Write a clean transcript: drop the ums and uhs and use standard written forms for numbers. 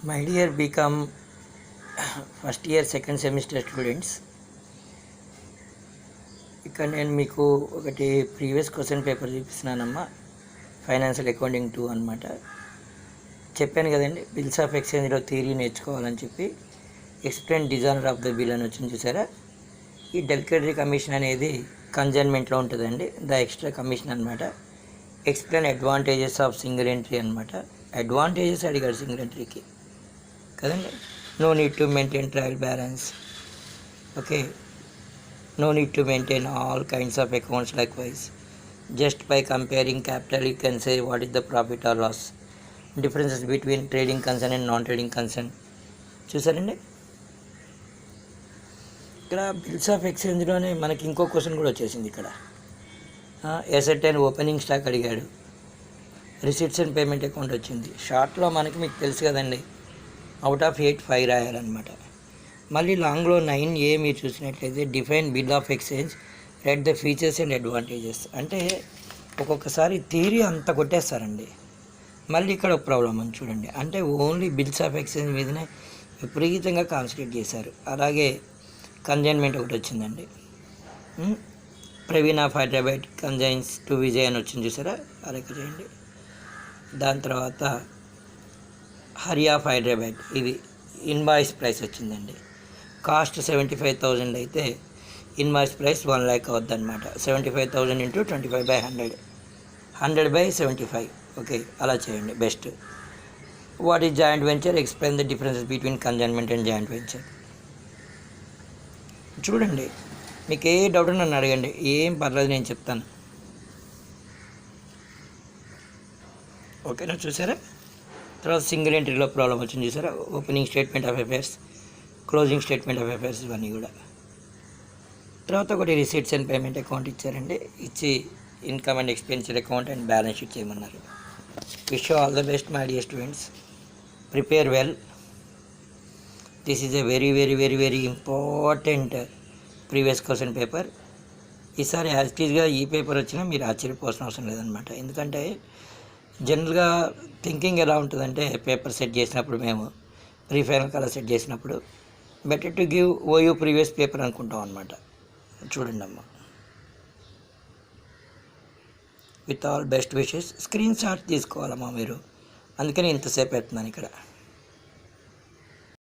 My dear BCom first year second semester students, ఇక్కడ నేను మీకు ఒకటి ప్రీవియస్ క్వశ్చన్ పేపర్ చూపిస్తున్నానమ్మా. ఫైనాన్షియల్ అకౌంటింగ్ 2 అనమాట. చెప్పాను కదండి, బిల్స్ ఆఫ్ ఎక్స్చేంజ్లో థియరీ నేర్చుకోవాలని చెప్పి. Explain designer of the bill అని వచ్చింది చూసారా. ఈ డెలికేటరీ కమిషన్ అనేది కన్జైన్మెంట్లో ఉంటుందండి, ద ఎక్స్ట్రా కమిషన్ అనమాట. Explain advantages of single entry అనమాట. అడ్వాంటేజెస్ అడిగాడు సింగిల్ ఎంట్రీకి కదండి. No need to maintain trial balance, okay. No need to maintain all kinds of accounts likewise. Just by comparing capital you can say what is the profit or loss. Differences between trading concern and non trading concern చూసారండి. ఇక్కడ bills of ఎక్స్చేంజ్లోనే మనకి ఇంకో question కూడా వచ్చేసింది. ఇక్కడ asset and opening stock అడిగాడు. Receipts and payment account వచ్చింది. షార్ట్లో మనకి మీకు తెలుసు కదండి, అవుట్ ఆఫ్ 8 5 రాయాలన్నమాట. మళ్ళీ లాంగ్లో 9A మీరు చూసినట్లయితే define bill of exchange, read the features and advantages. అంటే ఒక్కొక్కసారి థియరీ అంతా కొట్టేస్తారండి. మళ్ళీ ఇక్కడ ఒక ప్రాబ్లం అని చూడండి, అంటే ఓన్లీ బిల్స్ ఆఫ్ ఎక్స్చేంజ్ మీదనే విపరీతంగా కాన్సన్ట్రేట్ చేశారు. అలాగే కన్జైన్మెంట్ ఒకటి వచ్చిందండి. ప్రవీణ్ ఆఫ్ హైదరాబాద్ కన్జైన్స్ టు విజయ్ అని వచ్చింది చూసారా, అలెక్క చేయండి. దాని తర్వాత హరి ఆఫ్ హైదరాబాద్, ఇది ఇన్వాయిస్ ప్రైస్ వచ్చిందండి. కాస్ట్ 75,000 అయితే ఇన్వాయిస్ ప్రైస్ 1 lakh అవుద్దన్నమాట. 75,000 × 25/100, 100/75, ఓకే. అలా చేయండి best. What is joint venture, explain the differences between consignment and joint venture. చూడండి, మీకు ఏ డౌట్ నన్ను అడగండి, ఏం పర్లేదు, నేను చెప్తాను. ఓకేనా, చూసారా. తర్వాత సింగిల్ ఎంట్రీలో ప్రాబ్లం వచ్చింది చూసారా. Opening statement of affairs, closing statement of affairs, ఇవన్నీ కూడా. తర్వాత ఒకటి రిసీట్స్ అండ్ పేమెంట్ అకౌంట్ ఇచ్చారండి. ఇచ్చి income and expenses account and balance sheet చేయమన్నారు. Wish you all the best my dear students. Prepare well. This is a very very very very important previous question paper. ఈసారి యాక్చువల్గా ఈ paper వచ్చినా మీరు ఆశ్చర్యపోవాల్సిన అవసరం లేదనమాట. ఎందుకంటే జనరల్గా థింకింగ్ ఎలా ఉంటుందంటే, పేపర్ సెట్ చేసినప్పుడు మేము ప్రీ ఫైనల్ కలర్ సెట్ చేసినప్పుడు better to give OU previous paper అనుకుంటాం అనమాట. చూడండి అమ్మ, with all best wishes. Screenshot తీసుకోవాలమ్మా మీరు, అందుకని ఇంతసేపు పెడుతున్నాను ఇక్కడ.